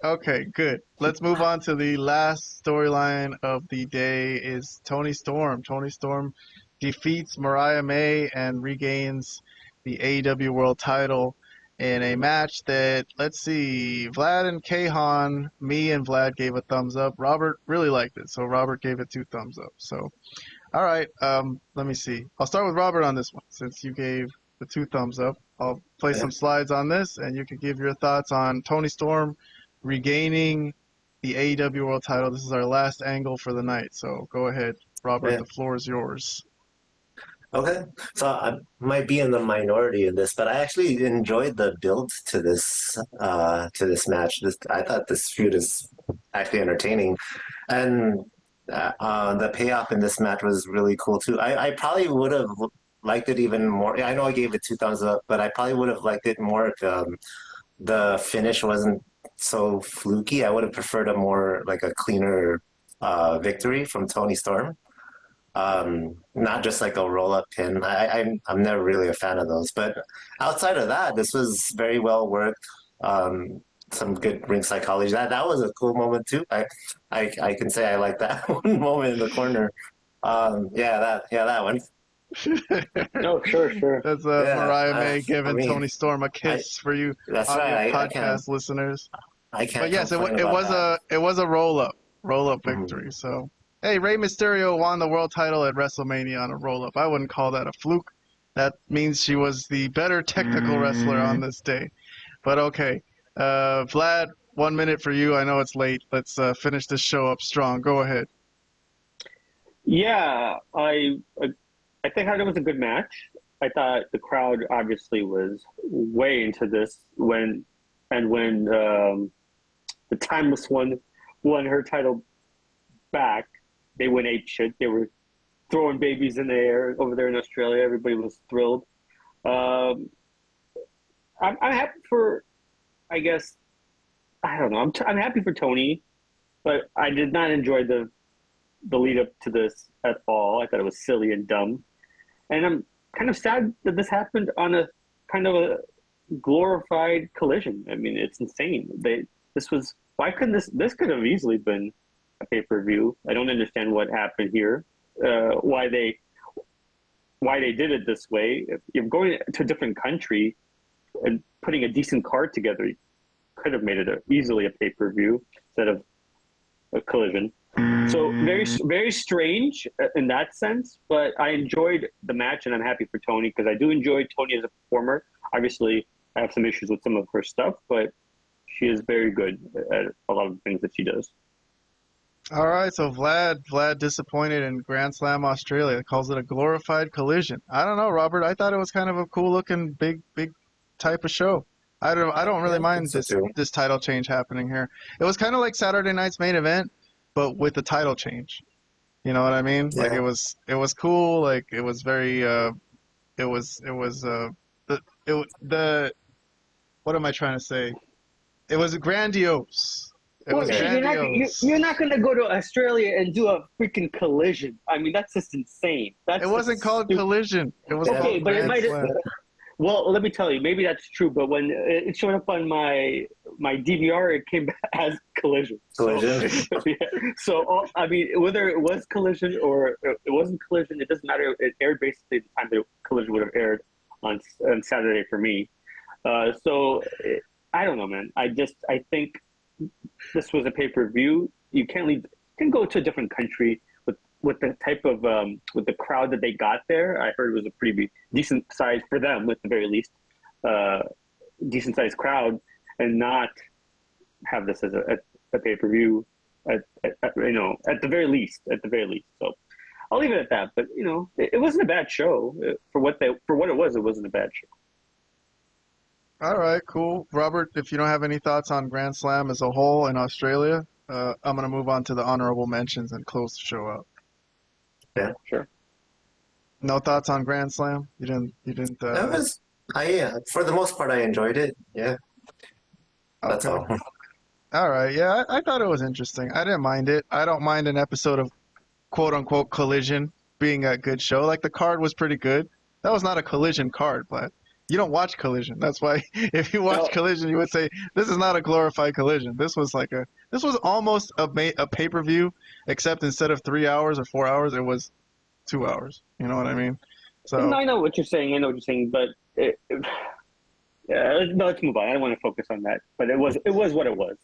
Okay, good. Let's move on to the last storyline of the day is Toni Storm. Toni Storm defeats Mariah May and regains the AEW World title in a match that, let's see, Vlad and Kahan, me and Vlad gave a thumbs up. Robert really liked it, so Robert gave it 2 thumbs up. So, all right, let me see. I'll start with Robert on this one since you gave the 2 thumbs up. I'll play some slides on this, and you can give your thoughts on Toni Storm regaining the AEW World title. This is our last angle for the night, so go ahead, Robert. The floor is yours. Okay, so I might be in the minority in this, but I actually enjoyed the build to this match. I thought this feud is actually entertaining, and the payoff in this match was really cool too. I probably would have liked it even more. I know I gave it 2 thumbs up, but I probably would have liked it more if the finish wasn't so fluky. I would have preferred a more like a cleaner victory from Toni Storm. Not just like a roll-up pin. I'm never really a fan of those. But outside of that, this was very well worked. Some good ring psychology. That was a cool moment too. I can say I like that one moment in the corner. That one. No, sure. That's Mariah May giving Toni Storm a kiss for you. That's right. Podcast listeners. I can't. But yes, it was a roll-up victory. So. Hey, Rey Mysterio won the world title at WrestleMania on a roll-up. I wouldn't call that a fluke. That means she was the better technical wrestler on this day. But okay. Vlad, 1 minute for you. I know it's late. Let's finish this show up strong. Go ahead. Yeah, I think it was a good match. I thought the crowd obviously was way into this when the Timeless One won her title back. They went ape shit. They were throwing babies in the air over there in Australia. Everybody was thrilled. I'm happy for, I guess, I don't know. I'm happy for Toni, but I did not enjoy the lead up to this at all. I thought it was silly and dumb. And I'm kind of sad that this happened on a kind of a glorified collision. I mean, it's insane. Why couldn't this could have easily been a pay-per-view. I don't understand what happened here. Why they did it this way. If you're going to a different country and putting a decent card together, you could have made it easily a pay-per-view instead of a collision. So very, very strange in that sense, but I enjoyed the match and I'm happy for Toni because I do enjoy Toni as a performer. Obviously, I have some issues with some of her stuff, but she is very good at a lot of the things that she does. All right, so Vlad disappointed in Grand Slam Australia. Calls it a glorified collision. I don't know, Robert. I thought it was kind of a cool-looking, big type of show. I don't really mind this title change happening here. It was kind of like Saturday night's main event, but with the title change. You know what I mean? Yeah. Like it was cool. Like it was very what am I trying to say? It was grandiose. You're not going to go to Australia and do a freaking collision. I mean, that's just insane. It wasn't called collision. It was okay, but it might have. Well, let me tell you, maybe that's true. But when it showed up on my DVR, it came back as collision. So I mean, whether it was collision or it wasn't collision, it doesn't matter. It aired basically the time the collision would have aired on Saturday for me. I don't know, man. I think this was a pay-per-view. You can go to a different country with the type of with the crowd that they got there. I heard it was a pretty decent size for them, at the very least, decent sized crowd, and not have this as a pay-per-view at the very least. So I'll leave it at that. But it wasn't a bad show for what it was. It wasn't a bad show. All right, cool. Robert, if you don't have any thoughts on Grand Slam as a whole in Australia, I'm going to move on to the honorable mentions and close the show out. Yeah, sure. No thoughts on Grand Slam? You didn't. For the most part, I enjoyed it. Yeah. That's all. All right. Yeah, I thought it was interesting. I didn't mind it. I don't mind an episode of quote unquote collision being a good show. Like the card was pretty good. That was not a collision card, but You don't watch Collision. That's why if you watch No. Collision, you would say this is not a glorified Collision. This was almost a pay-per-view, except instead of 3 hours or 4 hours, it was 2 hours. You know what I mean? So No, I know what you're saying. But let's move on. I don't want to focus on that. But it was what it was.